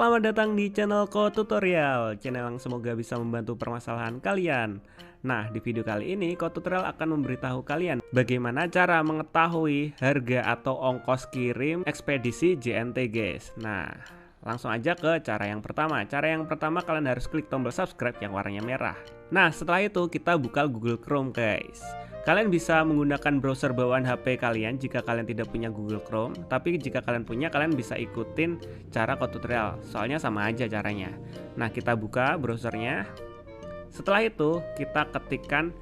Selamat datang di channel Ko Tutorial, channel yang semoga bisa membantu permasalahan kalian. Nah, di video kali ini Ko Tutorial akan memberitahu kalian bagaimana cara mengetahui harga atau ongkos kirim ekspedisi JNT guys. Nah, langsung aja ke cara yang pertama. Cara yang pertama kalian harus klik tombol subscribe yang warnanya merah. Nah, setelah itu kita buka Google Chrome guys. Kalian bisa menggunakan browser bawaan HP kalian jika kalian tidak punya Google Chrome. Tapi jika kalian punya, kalian bisa ikutin cara Ko Tutorial. Soalnya sama aja caranya. Nah, kita buka browsernya. Setelah itu, kita ketikkan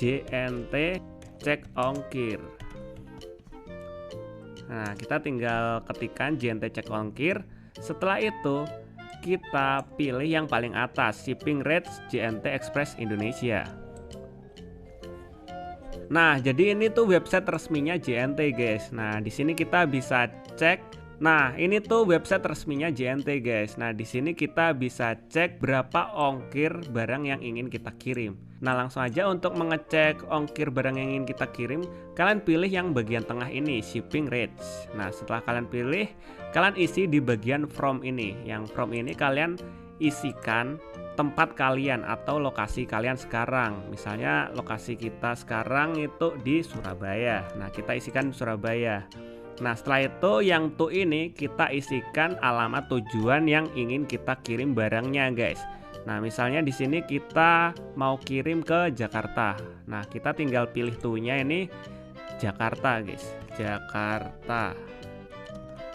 JNT cek ongkir. Nah, kita tinggal ketikkan JNT cek ongkir. Setelah itu, kita pilih yang paling atas, shipping rates JNT Express Indonesia. Nah, jadi ini tuh website resminya JNT guys. Nah, di sini kita bisa cek. Nah, ini tuh website resminya JNT guys. Nah, di sini kita bisa cek berapa ongkir barang yang ingin kita kirim. Nah, langsung aja untuk mengecek ongkir barang yang ingin kita kirim, kalian pilih yang bagian tengah ini, shipping rates. Nah, setelah kalian pilih, kalian isi di bagian from ini. Yang from ini kalian isikan tempat kalian atau lokasi kalian sekarang. Misalnya lokasi kita sekarang itu di Surabaya. Nah, kita isikan Surabaya. Nah, setelah itu yang to ini kita isikan alamat tujuan yang ingin kita kirim barangnya, guys. Nah, misalnya di sini kita mau kirim ke Jakarta. Nah, kita tinggal pilih to-nya ini Jakarta, guys. Jakarta.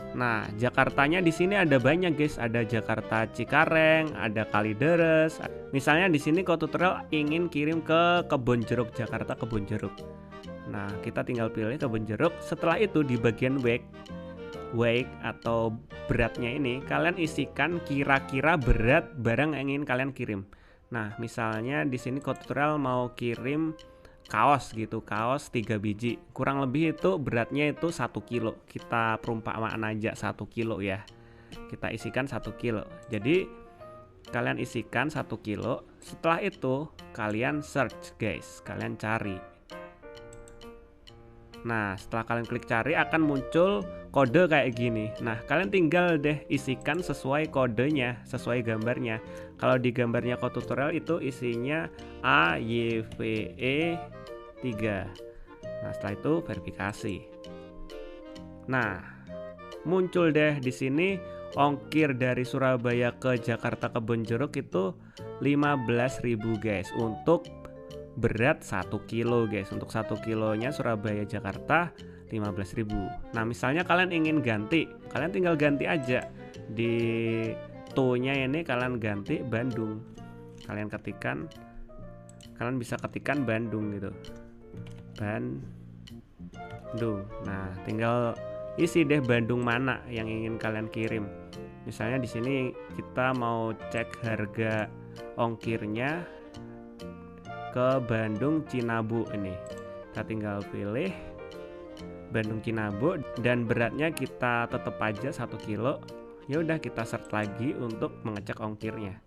Nah, Jakartanya di sini ada banyak guys, ada Jakarta Cikareng, ada Kalideres. Misalnya di sini Ko Tutorial ingin kirim ke Kebonjeruk, Jakarta Kebonjeruk. Nah, kita tinggal pilih Kebonjeruk. Setelah itu di bagian weight atau beratnya ini, kalian isikan kira-kira berat barang yang ingin kalian kirim. Nah, misalnya di sini Ko Tutorial mau kirim kaos gitu, kaos 3 biji, kurang lebih itu beratnya itu 1 kilo. Kita perumpamaan aja 1 kilo ya, kita isikan 1 kilo. Jadi kalian isikan 1 kilo. Setelah itu kalian search guys, kalian cari. Nah, setelah kalian klik cari akan muncul kode kayak gini. Nah, kalian tinggal deh isikan sesuai kodenya, sesuai gambarnya. Kalau di gambarnya Ko Tutorial itu isinya AYVE 3. Nah, setelah itu verifikasi. Nah, muncul deh di sini ongkir dari Surabaya ke Jakarta Kebonjeruk itu 15.000 guys untuk berat 1 kilo guys. Untuk 1 kilonya Surabaya Jakarta 15.000. Nah, misalnya kalian ingin ganti, kalian tinggal ganti aja di to-nya ini, kalian ganti Bandung. Kalian ketikkan, kalian bisa ketikkan Bandung gitu, Bandung. Nah, tinggal isi deh Bandung mana yang ingin kalian kirim. Misalnya di sini kita mau cek harga ongkirnya ke Bandung Cinabu ini. Kita tinggal pilih Bandung Cinabu dan beratnya kita tetap aja 1 kilo. Ya udah, kita search lagi untuk mengecek ongkirnya.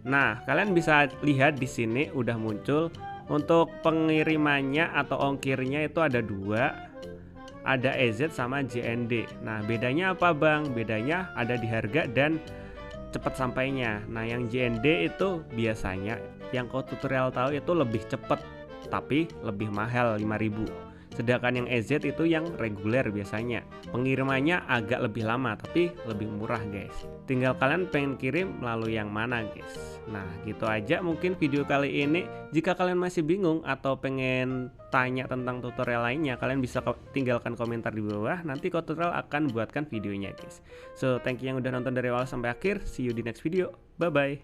Nah, kalian bisa lihat di sini udah muncul untuk pengirimannya atau ongkirnya itu ada 2. Ada EZ sama JND. Nah, bedanya apa Bang? Bedanya ada di harga dan cepat sampainya. Nah, yang JND itu biasanya yang Ko Tutorial tahu itu lebih cepat tapi lebih mahal 5.000. Sedangkan yang EZ itu yang reguler biasanya. Pengirimannya agak lebih lama tapi lebih murah guys. Tinggal kalian pengen kirim melalui yang mana guys. Nah, gitu aja mungkin video kali ini. Jika kalian masih bingung atau pengen tanya tentang tutorial lainnya, kalian bisa tinggalkan komentar di bawah. Nanti Ko Tutorial akan buatkan videonya guys. So, thank you yang udah nonton dari awal sampai akhir. See you di next video. Bye bye.